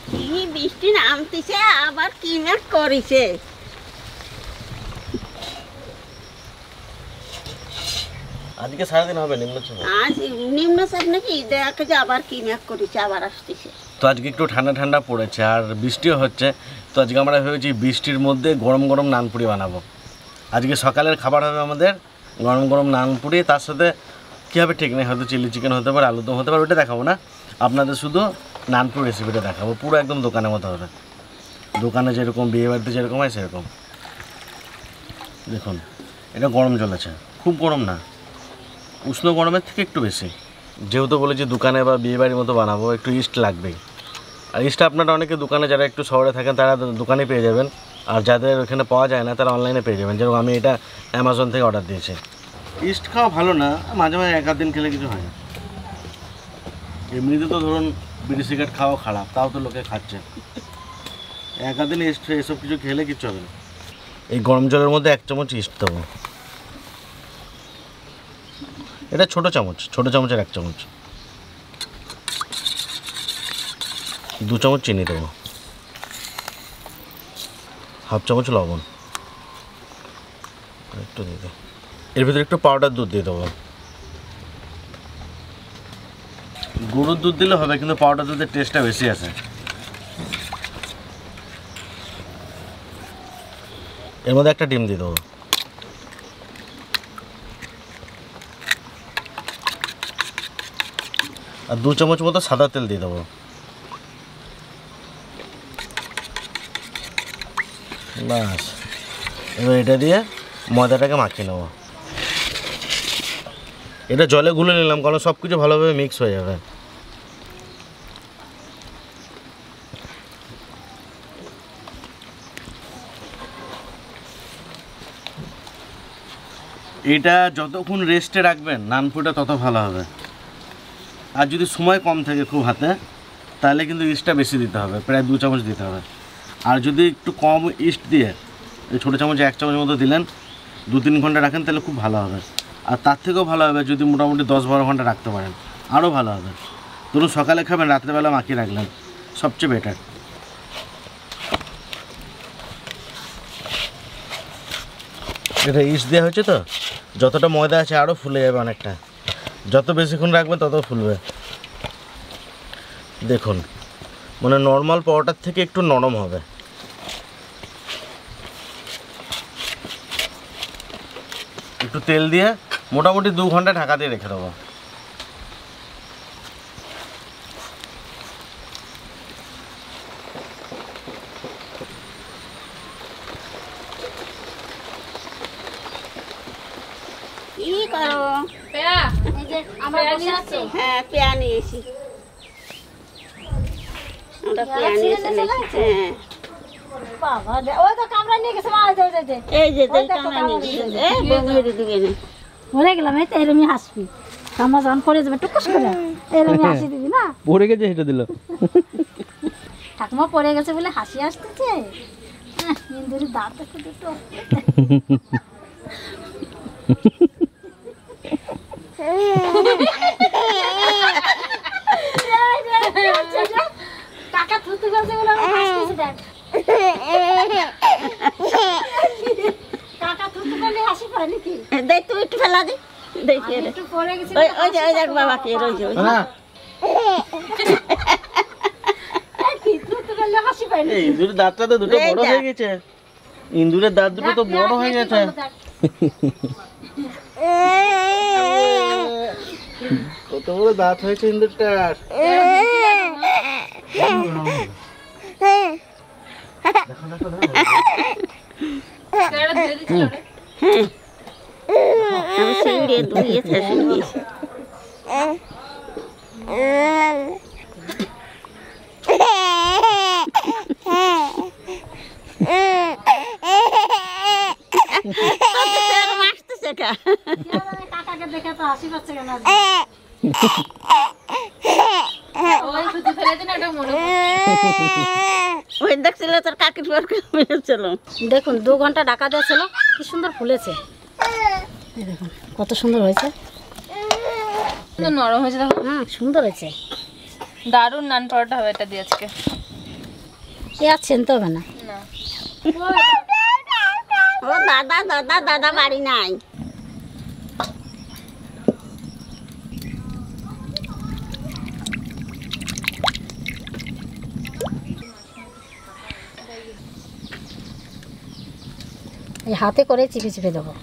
কি বৃষ্টি নামতেছে আবার কি না করেছে। আজকে সারাদিন হবে নিম্নচাপ? আজ নিম্নচাপ নাকি দেখা যে আবার কি মেঘ করেছে, আবার আসতেছে। তো আজকে একটু ঠান্ডা ঠান্ডা পড়েছে আর বৃষ্টিও হচ্ছে। তো আজকে আমরা ভেবেছি বৃষ্টির মধ্যে গরম গরম নানপুরি বানাবো। আজকে সকালের খাবার হবে আমাদের গরম গরম নানপুরি, তার সাথে কী হবে ঠিক নেই, হয়তো চিলি চিকেন হতে পারে, আলুদম হতে পারে, ওটা দেখাবো না। আপনাদের শুধু নানপুরি রেসিপিটা দেখাবো, পুরো একদম দোকানের মতো হবে। দোকানে যেরকম বিয়ে বাড়িতে যেরকম হয় সেরকম। দেখুন এটা গরম জল আছে, খুব গরম না, উষ্ণ গরমের থেকে একটু বেশি। যেহেতু বলেছি দোকানে বা বিয়ে বাড়ির মতো বানাবো, একটু ইস্ট লাগবেই। আর ইস্টটা আপনারা অনেকে দোকানে, যারা একটু শহরে থাকেন তারা দোকানে পেয়ে যাবেন, আর যাদের ওখানে পাওয়া যায় না তারা অনলাইনে পেয়ে যাবেন। যেরকম আমি এটা অ্যামাজন থেকে অর্ডার দিয়েছি। ইস্ট খাওয়া ভালো না, মাঝে মাঝে এক আধ দিন খেলে কিছু হয় না। এমনিতে তো ধরুন বিড়ি সিগারেট খাওয়া খারাপ, তাও তো লোকে খাচ্ছে। এক আধ দিন ইস্ট এসব কিছু খেলে কিচ্ছু হবে না। এই গরম জলের মধ্যে 1 চামচ ইস্ট দেবো। এটা ছোটো চামচ, ছোটো চামচের 1 চামচ। 2 চামচ চিনি দেবো, 1/2 চামচ লবণ, একটু দিয়ে দেবো। এর ভিতরে একটু পাউডার দুধ দিয়ে দেবো। গরুর দুধ দিলে হবে, কিন্তু পাউডার দুধের টেস্টটা বেশি আছে। এর মধ্যে একটা ডিম দিয়ে দেবো। আর 2 চামচ মতো সাদা তেল দিয়ে দেবো। বাস, এবার এটা দিয়ে ময়দাটাকে মাখিয়ে নেবো। এটা জলে গুলে নিলাম, কারণ সব কিছু ভালোভাবে মিক্স হয়ে যাবে। এটা যতক্ষণ রেস্টে রাখবেন নানপুরিটা তত ভালো হবে। আর যদি সময় কম থাকে খুব হাতে, তাহলে কিন্তু ইস্টটা বেশি দিতে হবে, প্রায় 2 চামচ দিতে হবে। আর যদি একটু কম ইস্ট দিয়ে ছোটো চামচে 1 চামচ মতো দিলেন, 2-3 ঘন্টা রাখেন, তাহলে খুব ভালো হবে। আর তার থেকেও ভালো হবে যদি মোটামুটি 10-12 ঘন্টা রাখতে পারেন, আরও ভালো হবে। ধরুন সকালে খাবেন, রাত্রেবেলা মাখিয়ে রাখলেন, সবচেয়ে বেটার। এটা ইস্ট দেওয়া হয়েছে তো, যতটা ময়দা আছে আরও ফুলে যাবে অনেকটা। যত বেশিক্ষণ রাখবেন তত ফুলবে। দেখুন মানে নর্মাল পাউডার থেকে একটু নরম হবে। একটু তেল দিয়ে মোটামুটি 2 ঘন্টা ঢাকা দিয়ে রেখে দেবো। কি করো? হ্যাঁ, পেঁয়া নিয়েছি। আমরা পেঁয়া নিয়ে এসে হ্যাঁ, এই যে কামড়া নিয়ে গেছে। মরে গেলাম, এই তো এরমই হাসবি। কামা যখন পরে যাবে টুকুস করে এরমই হাসি দিবি না। পড়ে গেছে সেটা দিল। ঠাকুমা পড়ে গেছে বলে হাসি আসতেছে। ইন্দুরি দাঁত একটু দুটো। টাকা থুতু গেছে বলে আমি হাসতেছি। দেখ টাকা থুতু করলে হাসি পায় নাকি? দেখ তুই একটু ফেলা দে, দেখি একটু পরে গেছে। ওই যে ওই দেখ বাবাকে রয়েছে। থুতু করলে হাসি পায় না। ইন্দুরের দাঁতটা তো দুটো বড় হয়ে গেছে। ইন্দুরের দাঁত দুটো তো বড় হয়ে গেছে। কত বড় দাঁত হয়েছে ইন্দুরটার। আমি সিঁড়ে ধুয়েছে সিঁড়িয়েছি। কাকাকে দেখে তো হাসি পাচ্ছে কেন? ওই দেখছিল তোর কাকির ছিল। দেখুন 2 ঘন্টা ঢাকা দেওয়া ছিল, কি সুন্দর ফুলেছে। দেখুন কত সুন্দর হয়েছে, নরম হয়েছে। দেখো সুন্দর হয়েছে। দারুণ নান পরোটা হবে এটা দিয়ে আজকে। এ আর ছেনতে হবে না। ও দাদা দাদা দাদা বাড়ি নাই। এই হাতে করে চিপে চিপে দেবো।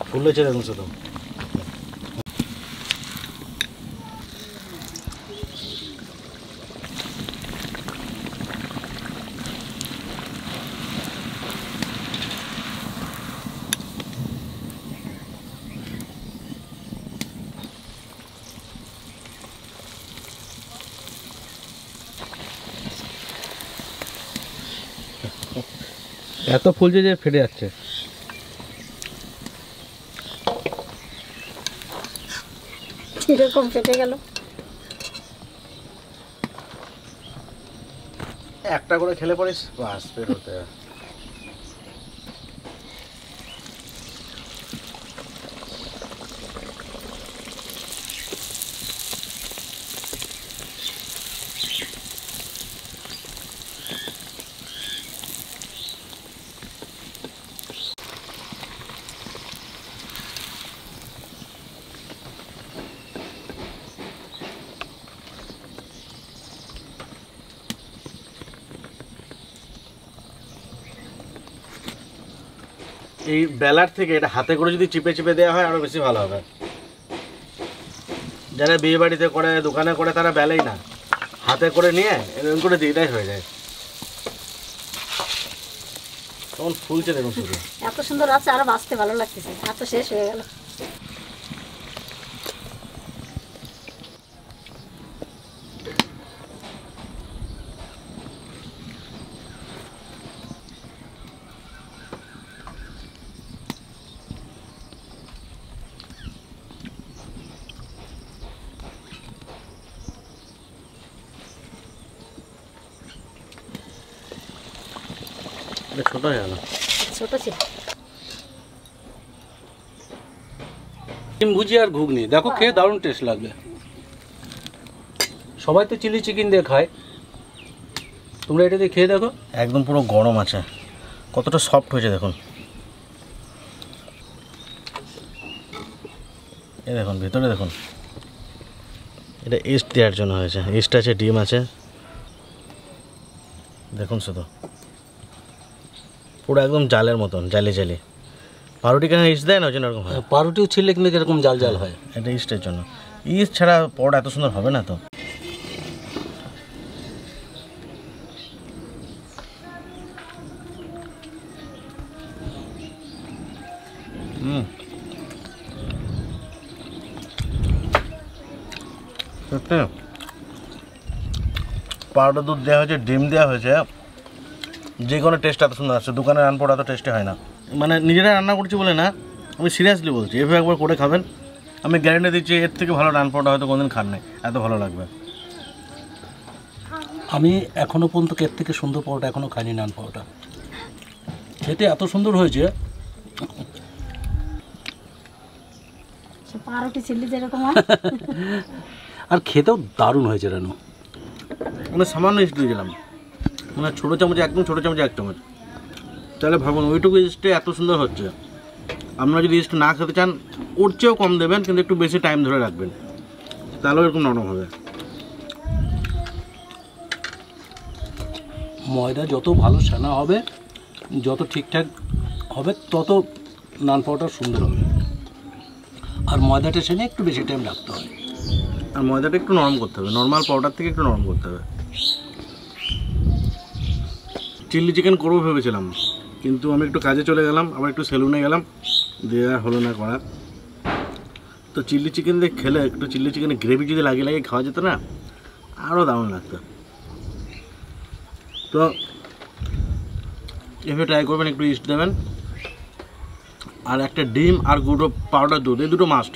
ফুলেছে দেখুন শুধু। এত ফুলছে যে ফেটে যাচ্ছে। এরকম ফেটে গেল। একটা করে খেলে পড়িস বাস পেট হতে। এই বেলার থেকে এটা হাতে করে যদি চিপে চিপে দেওয়া হয় আরো বেশি ভালো হবে। যারা বিয়ে বাড়িতে করে দোকানে করে তারা বেলেই না, হাতে করে নিয়ে এরকম করে দিটাই হয়ে যায়। তখন ফুলছে দেখুন শুধু। এত সুন্দর আছে, আরো বাঁচতে ভালো লাগতেছে। এত শেষ হয়ে গেল। ছোট হয়ে গেল। ছোট ছিল। ডিম ভুজিয়া আর ঘুগনি দেখো খেয়ে দারুণ টেস্ট লাগবে। সবাই তো চিলি চিকেন দিয়ে খায়, তোমরা এটা দিয়ে খেয়ে দেখো। একদম পুরো গরম আছে, কতটা সফট হয়েছে দেখুন। এই দেখুন ভিতরে দেখুন, এটা ইস্ট দেওয়ার জন্য হয়েছে। ইস্ট আছে, ডিম আছে, দেখুন শুধু পুরো একদম জালের মতন, জালি জালি। পাউরুটি কেন ইস্ট দেয় না, ওই জন্য এরকম হয়। পাউরুটিও ছিলে কিন্তু এরকম জাল জাল হয়। এটা ইস্টের জন্য। ইস্ট ছাড়া পরোটা এত সুন্দর হবে না তো। সত্যি পাউডার দুধ দেওয়া হয়েছে, ডিম দেওয়া হয়েছে, যে কোনো টেস্ট এত সুন্দর আসছে। দোকানে রান্না পড়া তো টেস্টে হয় না। মানে নিজেরা রান্না করছি বলে না, আমি সিরিয়াসলি বলছি, এভাবে একবার করে খাবেন, আমি গ্যারেন্টি দিচ্ছি এর থেকে ভালো রান পড়া হয়তো কোনোদিন খান নাই, এত ভালো লাগবে। আমি এখনো পর্যন্ত এর থেকে সুন্দর পরোটা এখনো খাইনি। নান পরোটা খেতে এত সুন্দর হয়েছে। পাউরুটি চিল্লি যেরকম আর খেতেও দারুণ হয়েছে। রানু মানে সামান্য ইস্ট দিয়েছিলাম, মানে ছোটো চামচে, একদম ছোটো চামচে 1 চামচ। তাহলে ভাবুন ওইটুকু ইস্টে এত সুন্দর হচ্ছে। আপনারা যদি ইস্ট না খেতে চান ওর চেয়েও কম দেবেন, কিন্তু একটু বেশি টাইম ধরে রাখবেন, তাহলেও এরকম নরম হবে। ময়দা যত ভালো সানা হবে, যত ঠিকঠাক হবে, তত নান পরোটা সুন্দর হবে। আর ময়দাটা সেনে একটু বেশি টাইম রাখতে হবে। আর ময়দাটা একটু নরম করতে হবে, নর্মাল পাউডার থেকে একটু নরম করতে হবে। চিলি চিকেন করবো ভেবেছিলাম, কিন্তু আমি একটু কাজে চলে গেলাম, আবার একটু সেলুনে গেলাম, দিয়ে হলো না করা। তো চিলি চিকেন দিয়ে খেলে একটু চিলি চিকেনের গ্রেভি যদি লাগিয়ে লাগিয়ে খাওয়া যেত না, আরও দারুণ লাগতো। তো এভাবে ট্রাই করবেন, একটু ইস্ট দেবেন, আর একটা ডিম আর গুঁড়ো পাউডার দুধ, এই দুটো মাস্ট।